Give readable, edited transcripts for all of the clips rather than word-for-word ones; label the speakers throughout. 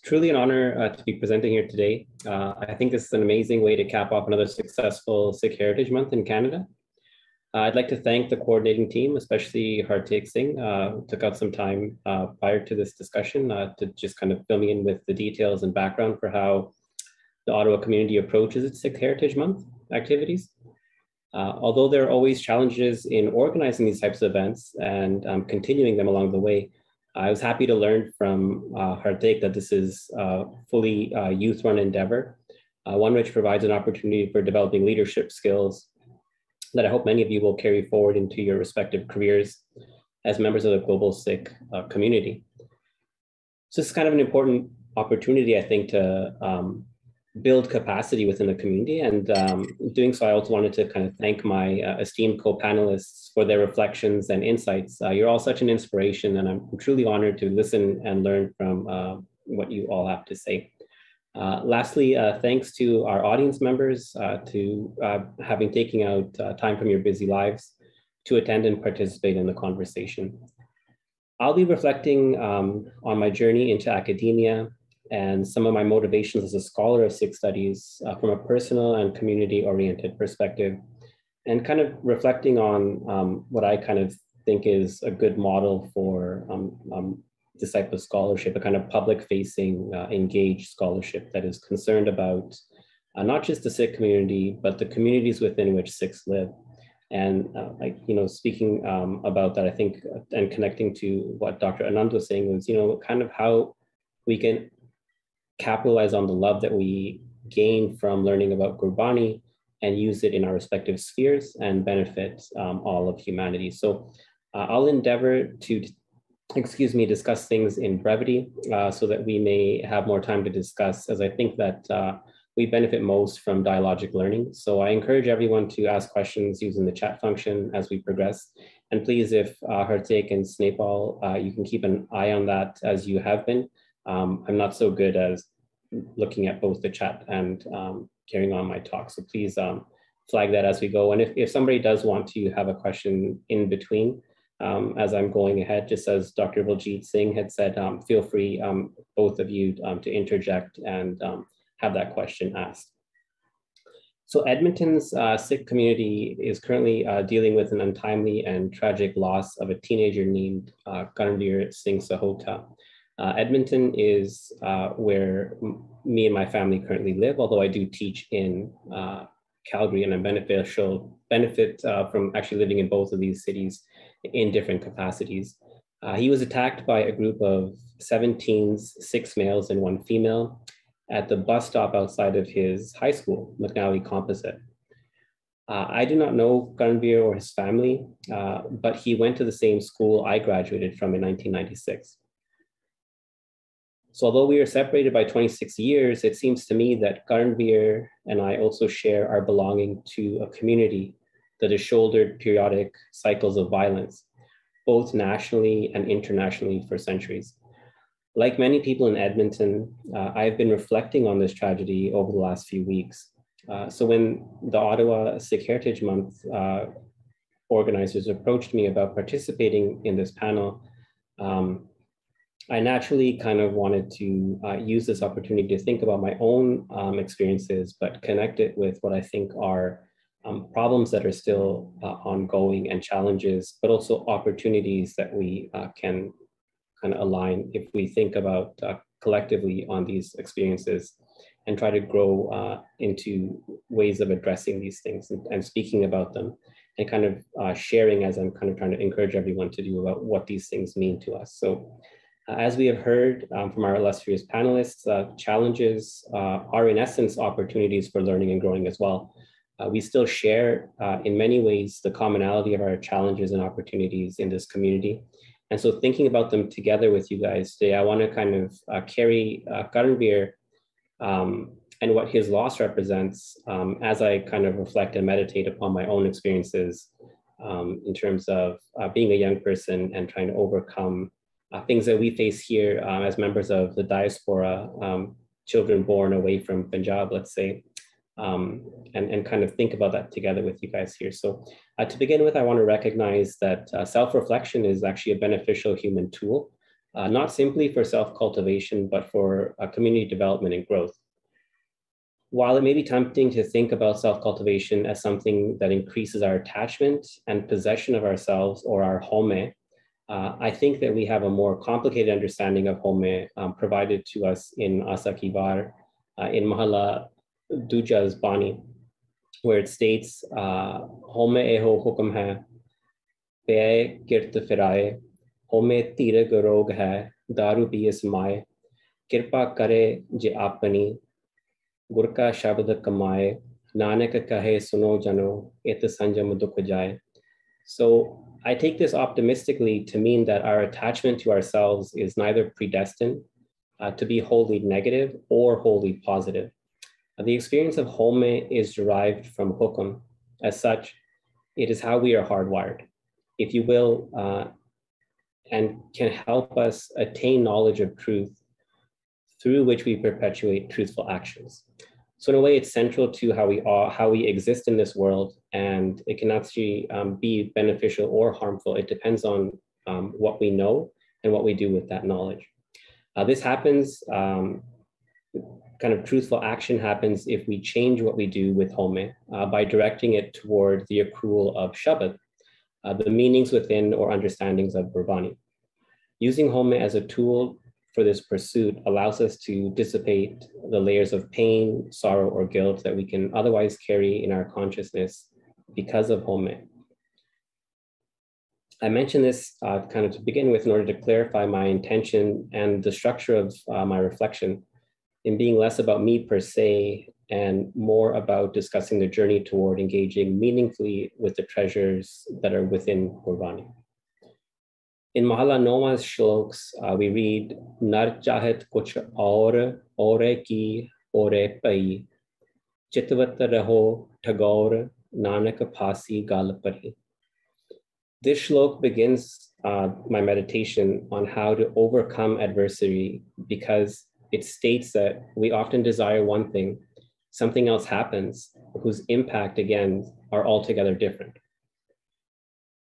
Speaker 1: Truly an honor to be presenting here today. I think this is an amazing way to cap off another successful Sikh Heritage Month in Canada. I'd like to thank the coordinating team, especially Harjeet Singh, took out some time prior to this discussion to just kind of fill me in with the details and background for how the Ottawa community approaches its Sikh Heritage Month activities. Although there are always challenges in organizing these types of events and continuing them along the way, I was happy to learn from Harjeet that this is a fully youth-run endeavor, one which provides an opportunity for developing leadership skills that I hope many of you will carry forward into your respective careers as members of the global Sikh community. So this is kind of an important opportunity, I think, to build capacity within the community. And doing so, I also wanted to kind of thank my esteemed co-panelists for their reflections and insights. You're all such an inspiration, and I'm truly honored to listen and learn from what you all have to say. Lastly, thanks to our audience members to having taken out time from your busy lives to attend and participate in the conversation. I'll be reflecting on my journey into academia and some of my motivations as a scholar of Sikh Studies from a personal and community-oriented perspective, and kind of reflecting on what I kind of think is a good model for this type of scholarship, a kind of public-facing, engaged scholarship that is concerned about not just the Sikh community, but the communities within which Sikhs live. And speaking about that, I think, and connecting to what Dr. Anand was saying was, kind of how we can capitalize on the love that we gain from learning about Gurbani and use it in our respective spheres and benefit all of humanity. So I'll endeavor to discuss things in brevity so that we may have more time to discuss, as I think that we benefit most from dialogic learning. So I encourage everyone to ask questions using the chat function as we progress. And please, if Harjeet and Snapal, you can keep an eye on that as you have been. I'm not so good as looking at both the chat and carrying on my talk. So please flag that as we go. And if somebody does want to have a question in between, as I'm going ahead, just as Dr. Harjeet Singh had said, feel free, both of you, to interject and have that question asked. So Edmonton's Sikh community is currently dealing with an untimely and tragic loss of a teenager named Karanveer Singh Sahota. Edmonton is where me and my family currently live, although I do teach in Calgary, and I benefit from actually living in both of these cities in different capacities. He was attacked by a group of 7 teens, 6 males and 1 female, at the bus stop outside of his high school, McNally Composite. I do not know Karanveer or his family, but he went to the same school I graduated from in 1996. So although we are separated by 26 years, it seems to me that Karanveer and I also share our belonging to a community that has shouldered periodic cycles of violence, both nationally and internationally for centuries. Like many people in Edmonton, I've been reflecting on this tragedy over the last few weeks. So when the Ottawa Sikh Heritage Month organizers approached me about participating in this panel, I naturally kind of wanted to use this opportunity to think about my own experiences, but connect it with what I think are problems that are still ongoing and challenges, but also opportunities that we can kind of align if we think about collectively on these experiences and try to grow into ways of addressing these things and speaking about them and kind of sharing, as I'm kind of trying to encourage everyone to do, about what these things mean to us. So as we have heard from our illustrious panelists, challenges are in essence opportunities for learning and growing as well. We still share in many ways the commonality of our challenges and opportunities in this community. And so thinking about them together with you guys today, I want to kind of carry Karanveer and what his loss represents as I kind of reflect and meditate upon my own experiences in terms of being a young person and trying to overcome things that we face here as members of the diaspora, children born away from Punjab, let's say, and kind of think about that together with you guys here. So to begin with, I want to recognize that self-reflection is actually a beneficial human tool not simply for self-cultivation, but for community development and growth. While it may be tempting to think about self-cultivation as something that increases our attachment and possession of ourselves or our home, I think that we have a more complicated understanding of home provided to us in Asa Ki Baar, in Mahalla Duja's Bani, where it states, home eho hukum hai, pe kirt firaye, home tirag rog hai, daru piye samaye, kirpa kare je apani, Gurka Shabda Kamaye, Nanak Kahe Suno Jano, Et Sanjam Dukh Jaye. So I take this optimistically to mean that our attachment to ourselves is neither predestined to be wholly negative or wholly positive. The experience of home is derived from hukum. As such, it is how we are hardwired, if you will, and can help us attain knowledge of truth through which we perpetuate truthful actions. So in a way, it's central to how we exist in this world, and it can actually be beneficial or harmful. It depends on what we know and what we do with that knowledge. This happens, kind of truthful action happens if we change what we do with home by directing it toward the accrual of Shabad, the meanings within or understandings of Gurbani. Using home as a tool for this pursuit allows us to dissipate the layers of pain, sorrow, or guilt that we can otherwise carry in our consciousness because of home. I mentioned this kind of to begin with in order to clarify my intention and the structure of my reflection in being less about me per se and more about discussing the journey toward engaging meaningfully with the treasures that are within Gurbani. In Mahalla Noma's shloks, we read, Nar chahet kuch aur ki aure pai, chitvat raho tagore, nanak phasi gal pari. This shlok begins my meditation on how to overcome adversity because it states that we often desire one thing, something else happens, whose impact, again, are altogether different.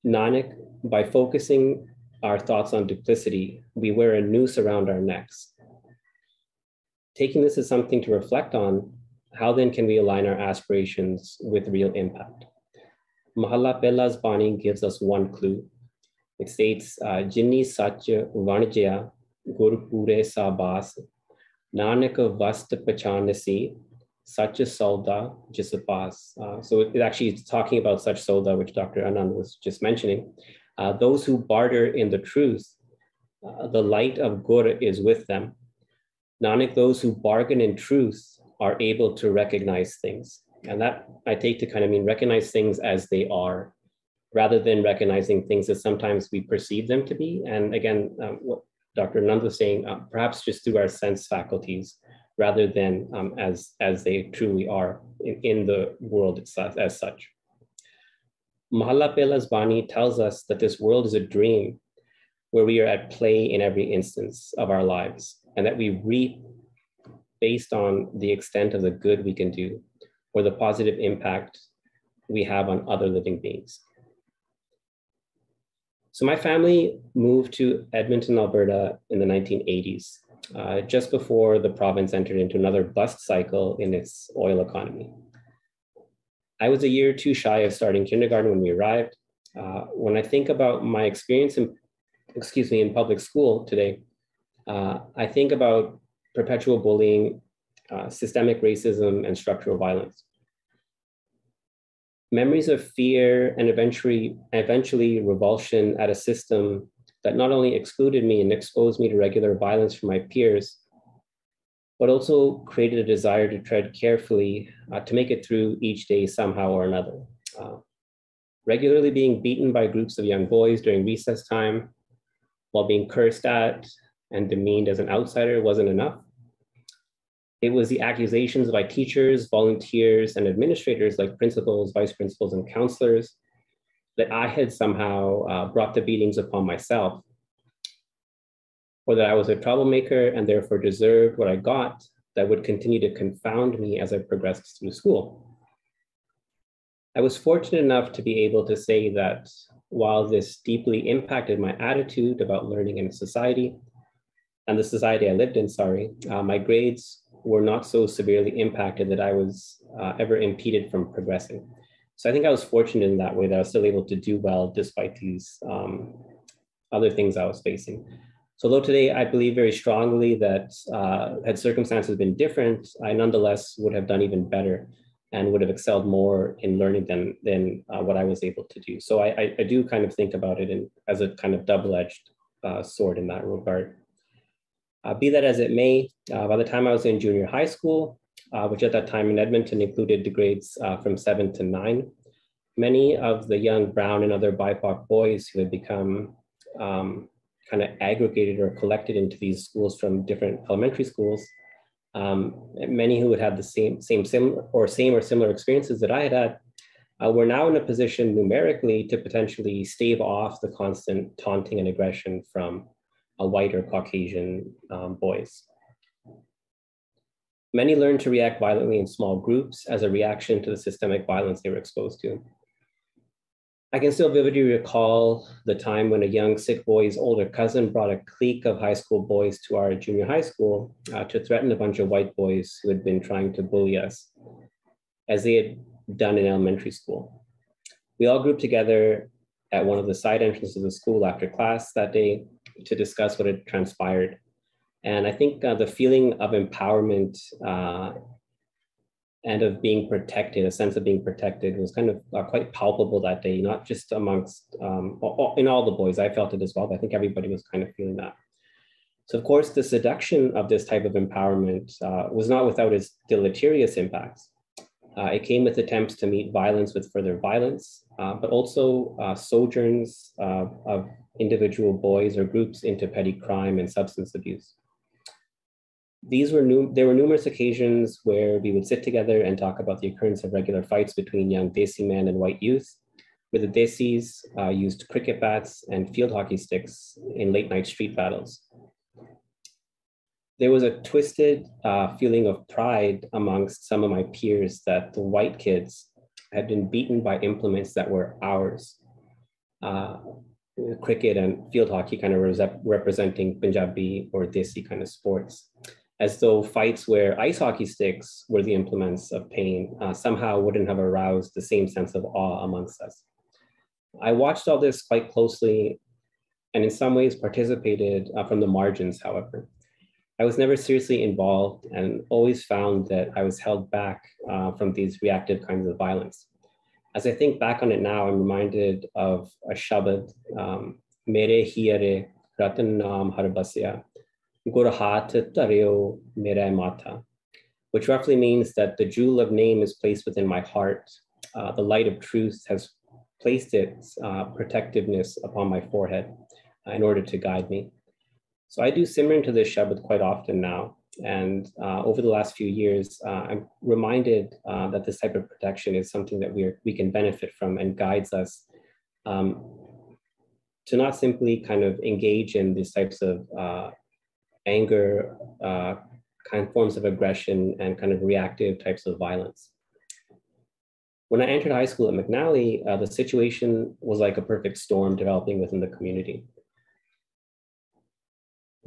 Speaker 1: Nanak, by focusing our thoughts on duplicity, we wear a noose around our necks. Taking this as something to reflect on, how then can we align our aspirations with real impact? Mahalla Pella's Bani gives us one clue. It states, Jinni Satya Vanjaya Gur Pure Sabas, Nanak Vast Pachanasi, Satya Sauda Jisapas. So it actually is talking about such Sauda, which Dr. Anand was just mentioning. Those who barter in the truth, the light of Gur is with them. Nanak, those who bargain in truth are able to recognize things. And that I take to kind of mean recognize things as they are, rather than recognizing things as sometimes we perceive them to be. And again, what Dr. Anand was saying, perhaps just through our sense faculties, rather than as they truly are in the world itself as such. Mahalla Pella's Bani tells us that this world is a dream where we are at play in every instance of our lives, and that we reap based on the extent of the good we can do or the positive impact we have on other living beings. So my family moved to Edmonton, Alberta in the 1980s, just before the province entered into another bust cycle in its oil economy. I was a year or two shy of starting kindergarten when we arrived. When I think about my experience in public school today, I think about perpetual bullying, systemic racism, and structural violence. Memories of fear and eventually revulsion at a system that not only excluded me and exposed me to regular violence from my peers, but also created a desire to tread carefully to make it through each day somehow or another. Regularly being beaten by groups of young boys during recess time, while being cursed at and demeaned as an outsider wasn't enough. It was the accusations by teachers, volunteers, and administrators like principals, vice principals, and counselors that I had somehow brought the beatings upon myself, or that I was a troublemaker and therefore deserved what I got that would continue to confound me as I progressed through school. I was fortunate enough to be able to say that while this deeply impacted my attitude about learning and society, and the society I lived in, my grades were not so severely impacted that I was ever impeded from progressing. So I think I was fortunate in that way that I was still able to do well despite these other things I was facing. So though today I believe very strongly that had circumstances been different, I nonetheless would have done even better and would have excelled more in learning than what I was able to do. So I do kind of think about it as a kind of double-edged sword in that regard. Be that as it may, by the time I was in junior high school, which at that time in Edmonton included the grades from 7 to 9, many of the young brown and other BIPOC boys who had become kind of aggregated or collected into these schools from different elementary schools, many who would have the same or similar experiences that I had had, were now in a position numerically to potentially stave off the constant taunting and aggression from white or Caucasian boys. Many learned to react violently in small groups as a reaction to the systemic violence they were exposed to. I can still vividly recall the time when a young Sikh boy's older cousin brought a clique of high school boys to our junior high school to threaten a bunch of white boys who had been trying to bully us, as they had done in elementary school. We all grouped together at one of the side entrances of the school after class that day to discuss what had transpired. And I think the feeling of empowerment and of being protected, a sense of being protected, was kind of quite palpable that day, not just amongst, in all the boys. I felt it as well, but I think everybody was kind of feeling that. So of course, the seduction of this type of empowerment was not without its deleterious impacts. It came with attempts to meet violence with further violence, but also sojourns of individual boys or groups into petty crime and substance abuse. There were numerous occasions where we would sit together and talk about the occurrence of regular fights between young Desi men and white youth, where the Desis used cricket bats and field hockey sticks in late night street battles. There was a twisted feeling of pride amongst some of my peers that the white kids had been beaten by implements that were ours. Cricket and field hockey kind of representing Punjabi or Desi kind of sports, as though fights where ice hockey sticks were the implements of pain somehow wouldn't have aroused the same sense of awe amongst us. I watched all this quite closely and in some ways participated from the margins, however. I was never seriously involved and always found that I was held back from these reactive kinds of violence. As I think back on it now, I'm reminded of a shabad, Mere Hiare Ratan Naam Harbasya, Gurhat Tareo Mere Mata, which roughly means that the jewel of name is placed within my heart. The light of truth has placed its protectiveness upon my forehead in order to guide me. So I do Simran to this Shabad quite often now. And over the last few years, I'm reminded that this type of protection is something that we can benefit from and guides us to not simply kind of engage in these types of anger, kind of forms of aggression and kind of reactive types of violence. When I entered high school at McNally, the situation was like a perfect storm developing within the community.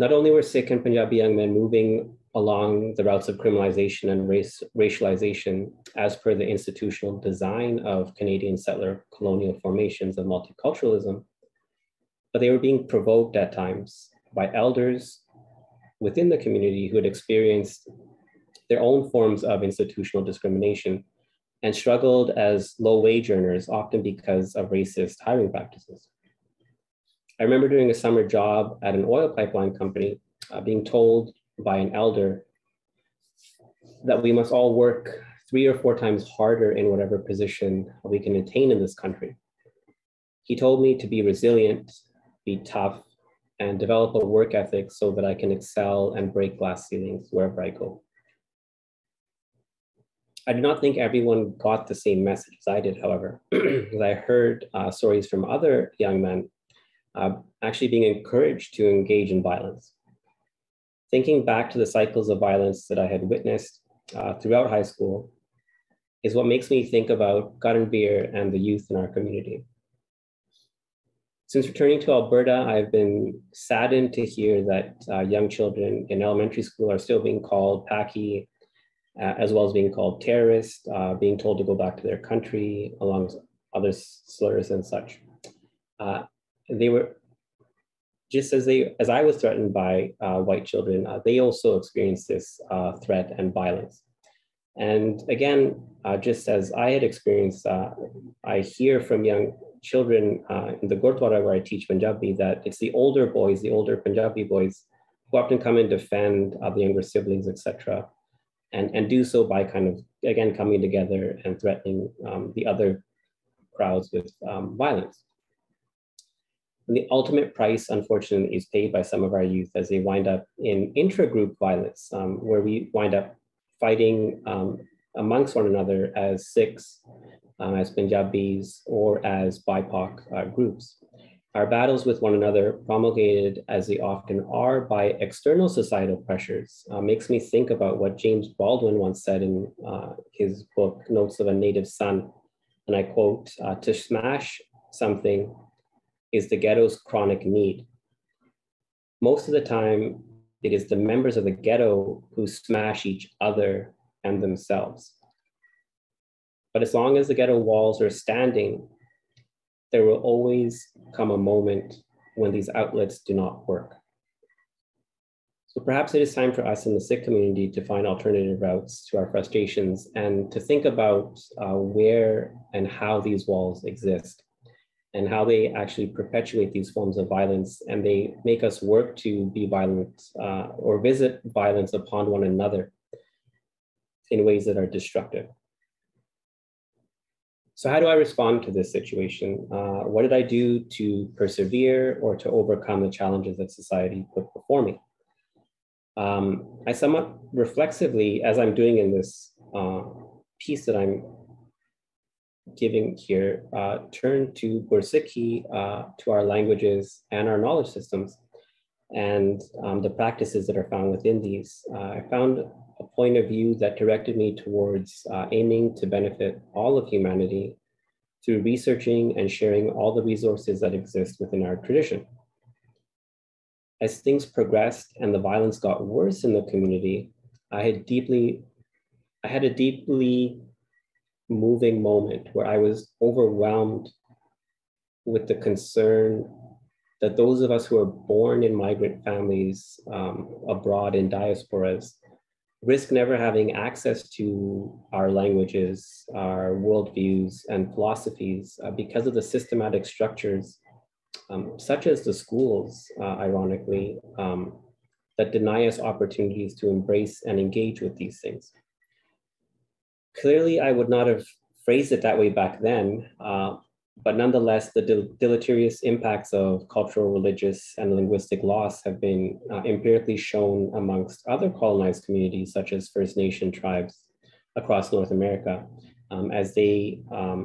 Speaker 1: Not only were Sikh and Punjabi young men moving along the routes of criminalization and racialization as per the institutional design of Canadian settler colonial formations of multiculturalism, but they were being provoked at times by elders within the community who had experienced their own forms of institutional discrimination and struggled as low-wage earners, often because of racist hiring practices. I remember doing a summer job at an oil pipeline company, being told by an elder that we must all work 3 or 4 times harder in whatever position we can attain in this country. He told me to be resilient, be tough, and develop a work ethic so that I can excel and break glass ceilings wherever I go. I do not think everyone got the same message as I did, however, as I heard stories from other young men actually being encouraged to engage in violence. Thinking back to the cycles of violence that I had witnessed throughout high school is what makes me think about Karanveer and the youth in our community. Since returning to Alberta, I've been saddened to hear that young children in elementary school are still being called Paki, as well as being called terrorists, being told to go back to their country, along with other slurs and such. They were, just as I was threatened by white children, they also experienced this threat and violence. And again, just as I had experienced, I hear from young children in the Gurdwara where I teach Punjabi that it's the older boys, the older Punjabi boys, who often come and defend the younger siblings, etc., and do so by kind of, again, coming together and threatening the other crowds with violence. And the ultimate price, unfortunately, is paid by some of our youth as they wind up in intra-group violence, where we wind up fighting amongst one another as Sikhs, as Punjabis, or as BIPOC groups. Our battles with one another, promulgated as they often are by external societal pressures, makes me think about what James Baldwin once said in his book, Notes of a Native Son. And I quote, "To smash something is the ghetto's chronic need. Most of the time, it is the members of the ghetto who smash each other and themselves. But as long as the ghetto walls are standing, there will always come a moment when these outlets do not work." So perhaps it is time for us in the Sikh community to find alternative routes to our frustrations and to think about where and how these walls exist and how they actually perpetuate these forms of violence, and they make us work to be violent or visit violence upon one another in ways that are destructive. So how do I respond to this situation? What did I do to persevere or to overcome the challenges that society put before me? I somewhat reflexively, as I'm doing in this piece that I'm giving here, turn to Gursikhi, to our languages and our knowledge systems, and the practices that are found within these. I found a point of view that directed me towards aiming to benefit all of humanity through researching and sharing all the resources that exist within our tradition. As things progressed and the violence got worse in the community, I had a deeply moving moment where I was overwhelmed with the concern that those of us who are born in migrant families abroad in diasporas risk never having access to our languages, our worldviews and philosophies because of the systematic structures, such as the schools, ironically, that deny us opportunities to embrace and engage with these things. Clearly, I would not have phrased it that way back then, but nonetheless, the deleterious impacts of cultural, religious, and linguistic loss have been empirically shown amongst other colonized communities, such as First Nation tribes across North America, as they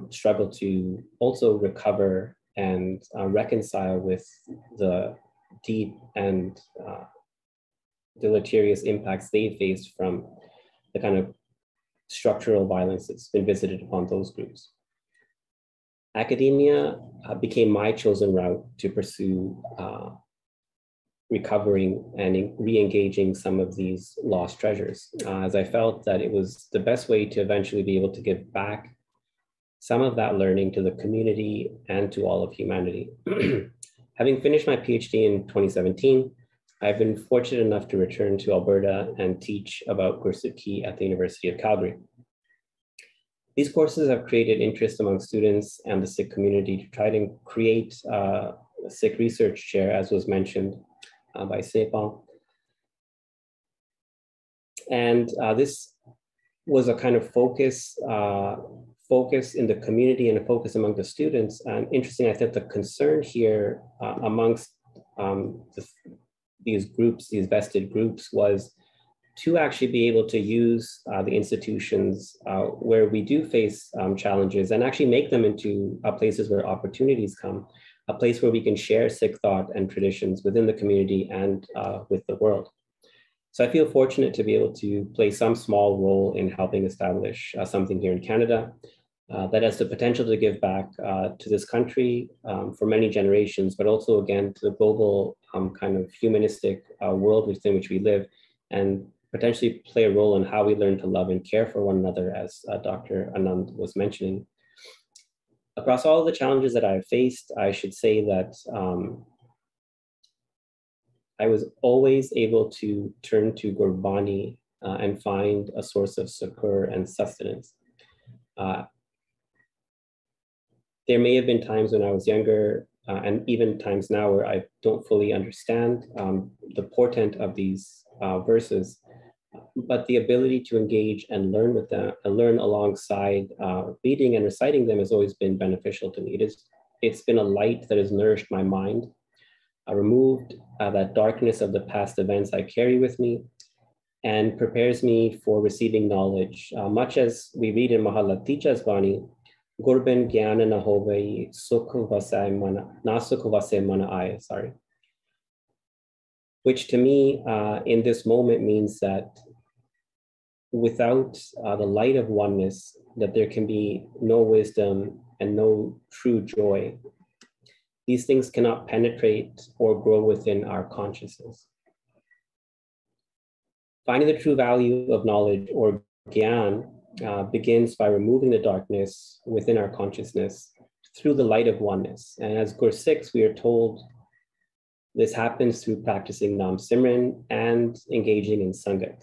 Speaker 1: struggle to also recover and reconcile with the deep and deleterious impacts they faced from the kind of structural violence that's been visited upon those groups. Academia became my chosen route to pursue recovering and re-engaging some of these lost treasures, as I felt that it was the best way to eventually be able to give back some of that learning to the community and to all of humanity. Having finished my PhD in 2017, I've been fortunate enough to return to Alberta and teach about Gursikhi at the University of Calgary. These courses have created interest among students and the Sikh community to try to create a Sikh research chair, as was mentioned by Sepal. And this was a kind of focus in the community and a focus among the students. And interesting, I think the concern here amongst these groups, these vested groups, was to actually be able to use the institutions where we do face challenges and actually make them into places where opportunities come, a place where we can share Sikh thought and traditions within the community and with the world. So I feel fortunate to be able to play some small role in helping establish something here in Canada. that has the potential to give back to this country for many generations, but also again to the global kind of humanistic world within which we live, and potentially play a role in how we learn to love and care for one another, as Dr. Anand was mentioning. Across all the challenges that I've faced, I should say that I was always able to turn to Gurbani and find a source of succor and sustenance. There may have been times when I was younger, and even times now, where I don't fully understand the portent of these verses, but the ability to engage and learn with them, and learn alongside reading and reciting them has always been beneficial to me. It's been a light that has nourished my mind, removed that darkness of the past events I carry with me, and prepares me for receiving knowledge. Much as we read in Mahalla Tija's Bani, Gurban Gyana na hovai sukh vasai mana, na sukh vasai mana aaye, sorry. Which to me, in this moment, means that without the light of oneness, that there can be no wisdom and no true joy. These things cannot penetrate or grow within our consciousness. Finding the true value of knowledge, or gyan, begins by removing the darkness within our consciousness through the light of oneness. And as Gursikhs, we are told this happens through practicing Nam Simran and engaging in Sangat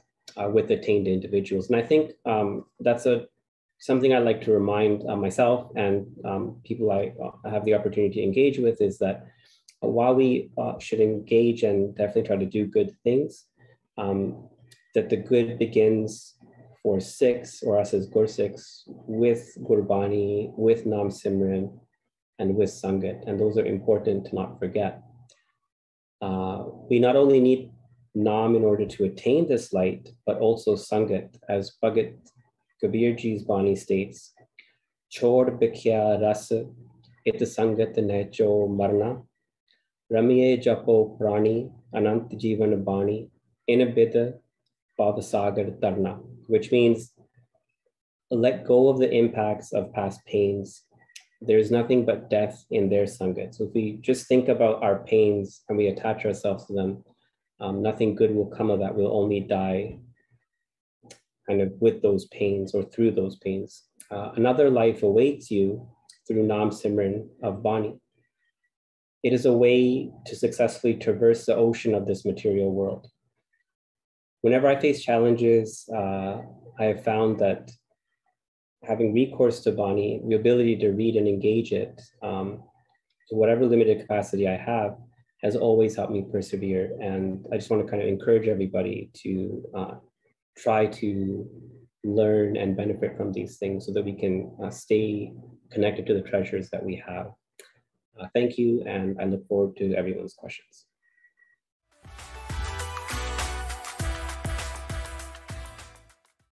Speaker 1: with attained individuals. And I think that's something I like to remind myself and people I have the opportunity to engage with, is that while we should engage and definitely try to do good things, that the good begins for Sikhs, or us as Gursikhs, with Gurbani, with Nam Simran, and with Sangat. And those are important to not forget. We not only need Nam in order to attain this light, but also Sangat, as Bhagat Kabir Ji's Bani states, Chor Bikya Ras It Sangat Necho Marna, Ramiye Japo Prani, Anant Jivan Bani, Inabida Bhavasagar Tarna, which means let go of the impacts of past pains. There's nothing but death in their Sangat. So if we just think about our pains and we attach ourselves to them, nothing good will come of that. We'll only die kind of with those pains or through those pains. Another life awaits you through Nam Simran of Bani. It is a way to successfully traverse the ocean of this material world. Whenever I face challenges, I have found that having recourse to Bani, the ability to read and engage it, to whatever limited capacity I have, has always helped me persevere. And I just want to kind of encourage everybody to try to learn and benefit from these things so that we can stay connected to the treasures that we have. Thank you, and I look forward to everyone's questions.